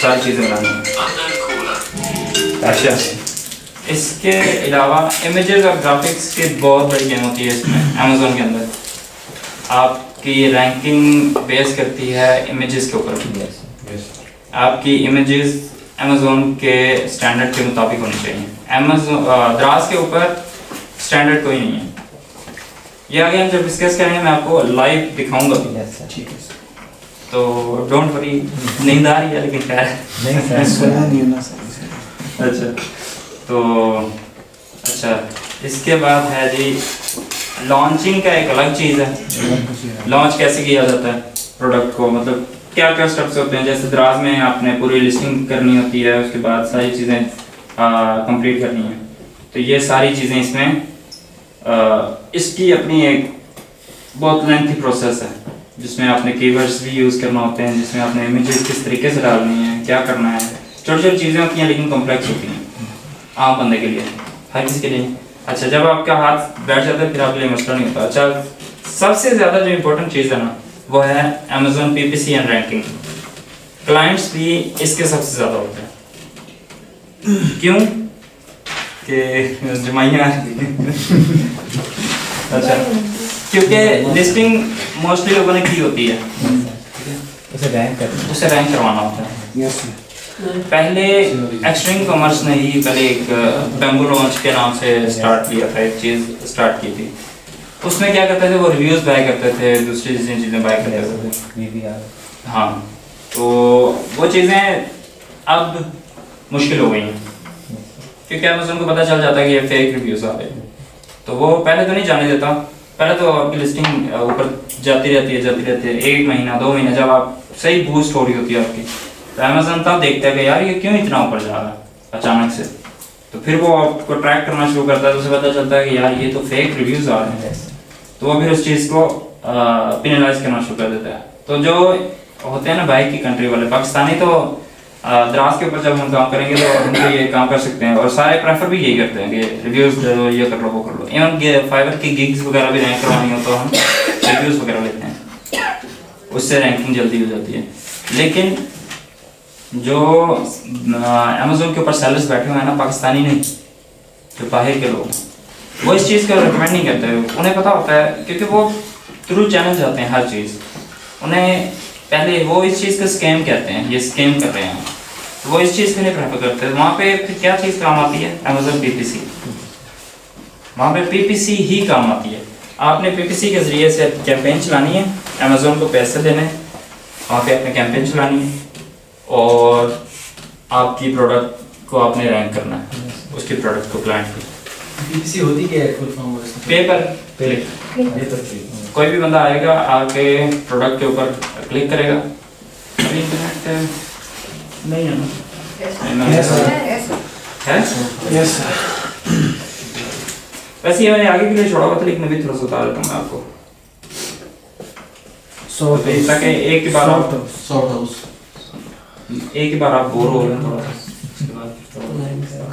सारी चीज़ें बनानी है। अच्छा, इसके अलावा इमेजेस और ग्राफिक्स की बहुत बड़ी गेम होती है इसमें अमेज़ोन के अंदर। आपकी रैंकिंग बेस करती है इमेजेस के ऊपर। आपकी इमेजेस अमेज़ोन के स्टैंडर्ड के मुताबिक होनी चाहिए। अमेज़ोन द्रास के ऊपर स्टैंडर्ड कोई नहीं है। ये आगे हम जब डिस्कस करेंगे मैं आपको लाइव दिखाऊंगा। ठीक है, तो डोंट वरी। नींद आ रही है लेकिन खैर नहीं है। अच्छा, तो अच्छा, इसके बाद है जी लॉन्चिंग का एक अलग चीज़ है। लॉन्च कैसे किया जाता है प्रोडक्ट को, मतलब क्या क्या स्टेप्स होते हैं। जैसे दराज में आपने पूरी लिस्टिंग करनी होती है, उसके बाद सारी चीज़ें कंप्लीट करनी है। तो ये सारी चीज़ें इसमें इसकी अपनी एक बहुत लेंथी प्रोसेस है जिसमें आपने कीवर्ड्स भी यूज़ करना होते हैं, जिसमें आपने इमेजेस किस तरीके से डालनी है, क्या करना है। छोटी छोटी चीज़ें होती हैं लेकिन कॉम्प्लेक्स होती हैं आम बंदे के लिए, हर किसी के लिए। अच्छा, जब आपका हाथ बैठ जाता है फिर आपके लिए मसला नहीं होता। अच्छा, सबसे ज़्यादा जो इम्पोर्टेंट चीज़ है ना वो है Amazon PPC and ranking. Clients भी इसके सबसे ज़्यादा होते हैं। क्यों कि जमाइयाँ अच्छा, क्योंकि लिस्टिंग मोस्टली लोगों ने की होती है, उसे रैंक करवाना होता है। पहले एक्सट्रीम कॉमर्स ने ही पहले एक बैम्बू लॉन्च के नाम से स्टार्ट किया था, एक चीज़ स्टार्ट की थी। उसमें क्या करते थे, वो रिव्यूज़ बाय करते थे, दूसरी चीज़ें बाय करते थे। हाँ, तो वो चीज़ें अब मुश्किल हो गई हैं क्योंकि अमेज़न को पता चल जाता है कि ये फेक रिव्यूज़ आ रहे हैं। तो वो पहले तो नहीं जाने देता। पहले तो आपकी लिस्टिंग ऊपर जाती रहती है 1 महीना 2 महीना, जब आप सही बूस्ट हो रही होती है आपकी, तो अमेज़न तब देखता है कि यार ये क्यों इतना ऊपर जा रहा है अचानक से। तो फिर वो आपको ट्रैक करना शुरू करता है, तो उसे पता चलता है कि यार ये तो फेक रिव्यूज़ आ रहे हैं। तो वो फिर उस चीज़ को पेनलाइज करना शुरू कर देता है। तो जो होते हैं ना बाहर की कंट्री वाले पाकिस्तानी, तो द्रास के ऊपर जब हम काम करेंगे तो हम तो ये काम कर सकते हैं, और सारे प्रेफर भी यही करते हैं कि रिव्यूज़ ये कर लो वो कर लो। इवन फाइवर की गिग्स वगैरह भी रैंक करवानी हो तो हम रिव्यूज़ वगैरह लेते हैं, उससे रैंकिंग जल्दी हो जाती है। लेकिन जो अमेज़ोन के ऊपर सेलर्स बैठे हुए हैं ना, पाकिस्तानी नहीं, जो बाहर के लोग, वो इस चीज़ को रिकमेंड नहीं करते। उन्हें पता होता है क्योंकि वो थ्रू चैनल जाते हैं हर चीज़। उन्हें पहले वो इस चीज़ का स्कैम कहते हैं, ये स्कैम कर रहे हैं, तो वो इस चीज़ को नहीं प्रेफर करते। वहाँ पे फिर क्या चीज़ काम आती है, अमेज़ोन PPC। वहाँ पे PPC ही काम आती है। आपने PPC के ज़रिए से कैंपेन चलानी है, अमेज़ोन को पैसे देने हैं, वहाँ पे आपने कैंपेन चलानी है और आपकी प्रोडक्ट को आपने रैंक करना है, उसकी प्रोडक्ट को क्लाइंट की। PPC होती क्या है? Full form paper click. कोई भी बंदा आएगा, आके प्रोडक्ट के ऊपर क्लिक करेगा। इंटरनेट नहीं है ना? यस। वैसे ये मैंने आगे के लिए छोड़ा हुआ था, लेकिन मैं भी थोड़ा सा बता देता हूँ मैं आपको। ताकि एक ही बार आप बोर हो रहे हैं थोड़ा सा।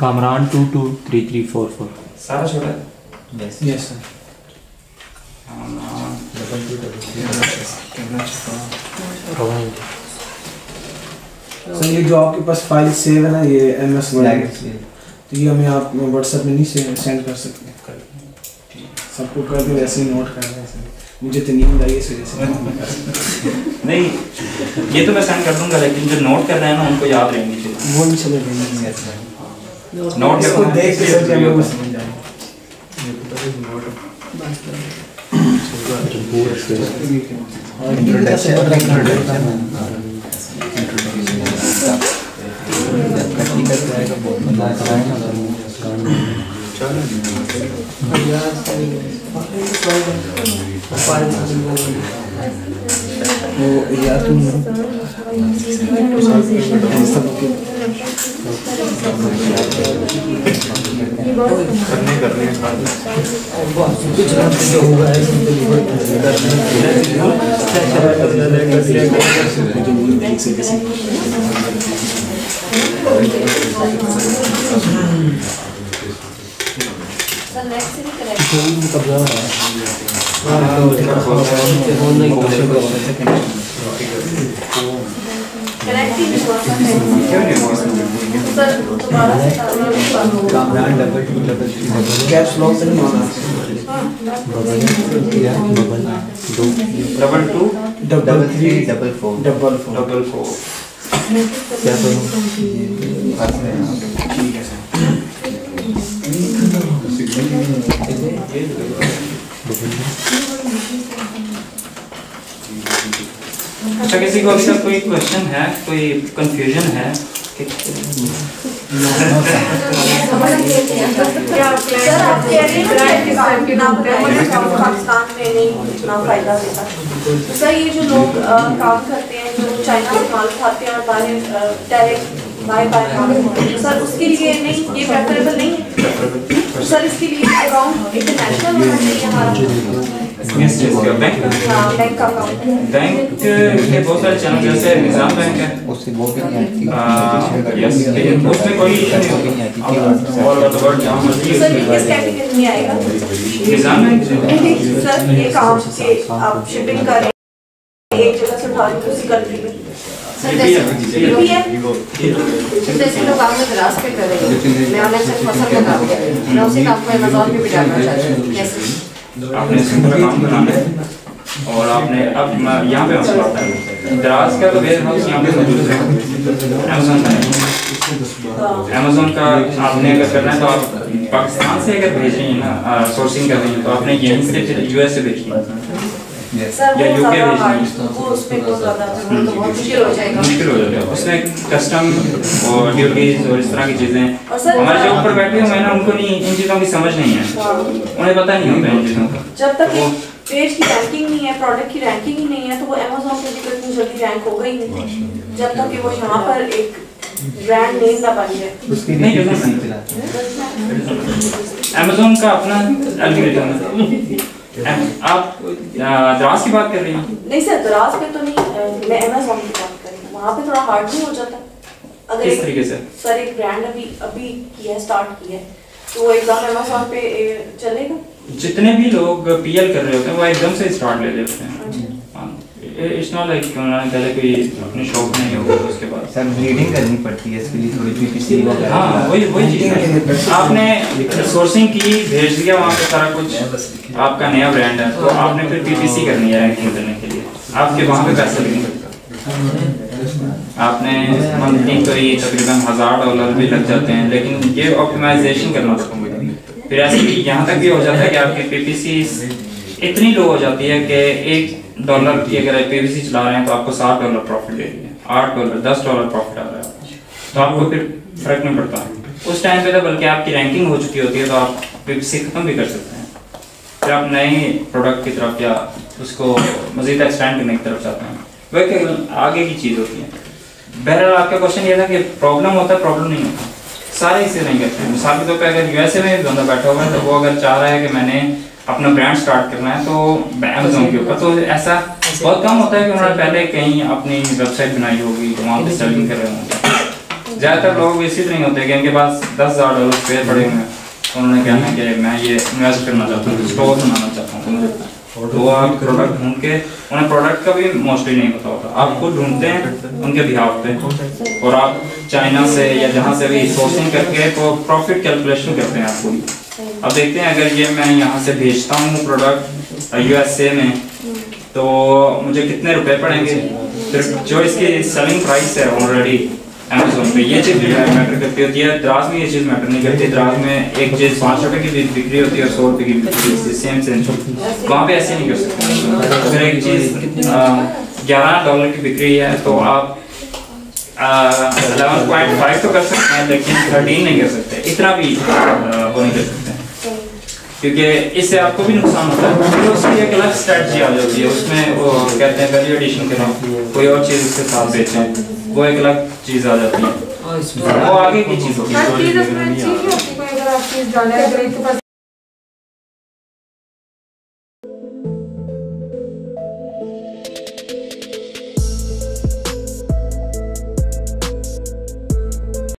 कामरान 223344 सारा छोटा है। Yes sir. सर ये जो आपके पास फाइल सेव है ना, ये MS Word, तो ये हमें आप WhatsApp में नहीं सेंड कर सकते? सबको कर दो, वैसे ही नोट कर रहे हैं। मुझे तो नींद आई इस वजह से। नहीं, ये तो मैं सेंड कर दूंगा, लेकिन जो नोट कर रहे हैं ना उनको याद रहेंगी चीज़ें। वो नहीं चलेगा नोट इसको देख के सब जगह वो समझ जाएंगे। कनेक्ट ही नहीं हुआ सर। क्यों नहीं हुआ? सर दोबारा से बंद हो गया। कैप्स लॉक से नहीं होना। Double two double three double four double four. Double four. क्या करूँ? ठीक है सर। अच्छा, किसी को अभी तक कोई क्वेश्चन है, कोई कंफ्यूजन है? सर आप कह रहे हैं ना पाकिस्तान में नहीं इतना फायदा देता। सर ये जो लोग काम करते हैं, जो चाइना से माल खाते हैं और बाहर डायरेक्ट बाय सर उसके लिए नहीं, ये प्रेफरेबल नहीं है सर। इसके लिए अकाउंट इंटरनेशनल होना चाहिए हमारा। किस चीज़ का? बैंक का? Bank account. बैंक के बहुत सारे चैनल जैसे निज़ाम बैंक है, उससे वो भी नहीं आती। यस, लेकिन उसमें कोई इशू नहीं होता। और वर्ड जहाँ मर्जी सर ये किस कैटेगरी में आएगा? निज़ाम बैंक। सर ये काम के आप शिपिंग कर रहे हैं एक जगह से उठा रहे हैं दूसरी कंट्री में। जैसे लोग आपने दराज पे कर रहे हैं, मैं ऑनलाइन से फसल का काम कर रही हूँ, मैं उसी काम को अमेज़न पे भी डालना चाहती हूँ, कैसे? आपने सिंपल काम बनाना है और आपने अब यहाँ पे मसला आता है दराज का, तो वेयर हाउस यहाँ पे मौजूद है अमेज़न का। अमेज़न का आपने अगर करना है तो आप पाकिस्तान से अगर भेज रही हैं ना, सोर्सिंग कर रही हैं, तो आपने यहीं से यूएस से भेजनी है सर या वो यूके ज़्यादा भेजनी है। वो उसमें बहुत ज़्यादा वो तो बहुत मुश्किल हो जाएगा। मुश्किल हो जाता है उसमें कस्टम और ड्यूटीज और इस तरह की चीज़ें। और सर हमारे जो ऊपर बैठे हुए हैं ना, उनको नहीं इन चीज़ों की समझ नहीं है, उन्हें पता नहीं होता इन चीज़ों का। जब तक पेज की रैंकिंग नहीं है, प्रोडक्ट की रैंकिंग ही नहीं है, तो वो अमेज़न पे भी इतनी जल्दी रैंक होगा ही नहीं, जब तक कि वो यहाँ पर एक ब्रांड नेम ना बन जाए। नहीं, अमेज़न का अपना एल्गोरिथम है। आप दराज की बात कर रही हैं? नहीं सर, दराज पे तो नहीं, मैं अमेज़न की बात कर रही हूँ। वहाँ पे थोड़ा हार्ड नहीं हो जाता अगर किस तरीके से? सर एक ब्रांड अभी की है, स्टार्ट की है, तो वो एकदम अमेज़न पे चलेगा? जितने भी लोग पीएल कर रहे होते हैं वो एकदम से स्टार्ट ले लेते हैं। इट्स नॉट लाइक उन्होंने पहले कोई अपनी शॉप नहीं होगा तो उसके बाद सर ब्रीडिंग करनी पड़ती है इसके लिए, थोड़ी पीपीसी वगैरह। हाँ, वही चीज़ है। आपने सोर्सिंग की, भेज दिया वहाँ पे सारा कुछ, आपका नया ब्रांड है, तो आपने फिर पीपीसी करनी है रैंकिंग करने के लिए, आपके वहाँ पे पैसे लगेंगे। आपने मंथली कोई तकरीबन $1000 भी लग जाते हैं, लेकिन ये ऑप्टिमाइजेशन करना पड़ता है। फिर ऐसे भी यहाँ तक भी हो जाता है कि आपकी पीपीसी इतनी लो हो जाती है कि $1 की अगर पीपीसी चला रहे हैं तो आपको $7 प्रॉफिट दे रही है, $8 $10 प्रॉफिट आ रहा है, तो आपको फिर फर्क नहीं पड़ता। उस टाइम पे तो बल्कि आपकी रैंकिंग हो चुकी होती है, तो आप पीपीसी खत्म भी कर सकते हैं। फिर आप नए प्रोडक्ट की तरफ या उसको मज़ीद एक्सटेंड करने की तरफ चाहते हैं, वह आगे की चीज़ होती है। बहरहाल आपका क्वेश्चन ये था कि प्रॉब्लम होता है, प्रॉब्लम नहीं होता, सारे इसे नहीं करते हैं। मिसाल के तौर पर अगर यूएसए में बंदा बैठा हुआ है, तो वो अगर चाह रहा है कि मैंने अपना ब्रांड स्टार्ट करना है तो अमेज़न के ऊपर, तो ऐसा बहुत कम होता है कि उन्होंने पहले कहीं अपनी वेबसाइट बनाई होगी तो वहाँ पे सेलिंग कर रहे होंगे। ज़्यादातर लोग इसी तरह होते हैं कि उनके पास $10,000 स्पेयर पड़े हुए हैं, उन्होंने कहना है कि मैं ये इन्वेस्ट करना चाहता हूँ, स्टोर बनाना चाहता हूँ, तो आप प्रोडक्ट ढूंढ के, उन्हें प्रोडक्ट का भी मोस्टली नहीं पता होता, आप खुद ढूंढते हैं उनके बिहाफ पे, और आप चाइना से या जहाँ से भी सोर्सिंग करके तो प्रॉफिट कैलकुलेशन करते हैं आप पूरी। अब देखते हैं अगर ये मैं यहाँ से भेजता हूँ प्रोडक्ट यूएसए में, तो मुझे कितने रुपए पड़ेंगे, फिर जो इसकी सेलिंग प्राइस है ऑलरेडी अमेज़न पे, ये चीज़ मैटर करती होती है। दराज में ये चीज़ मैटर नहीं करती, दराज में एक चीज़ ₹5 की बिक्री होती है और ₹100 की बिक्री होती है, सेम वहाँ पे ऐसे नहीं कर सकते। अगर एक चीज़ $11 की बिक्री है तो आप 11.5 तो कर सकते हैं, लेकिन 13 नहीं कर सकते, इतना भी वो नहीं कर सकते, क्योंकि इससे आपको भी नुकसान होता है। फिर उसकी एक अलग स्ट्रेटजी आ जाती है, उसमें वो कहते हैं वैल्यू एडिशन करो, कोई और चीज़ उसके साथ बेचें, वो एक अलग चीज़ आ जाती है, वो आगे की चीज़ होती है।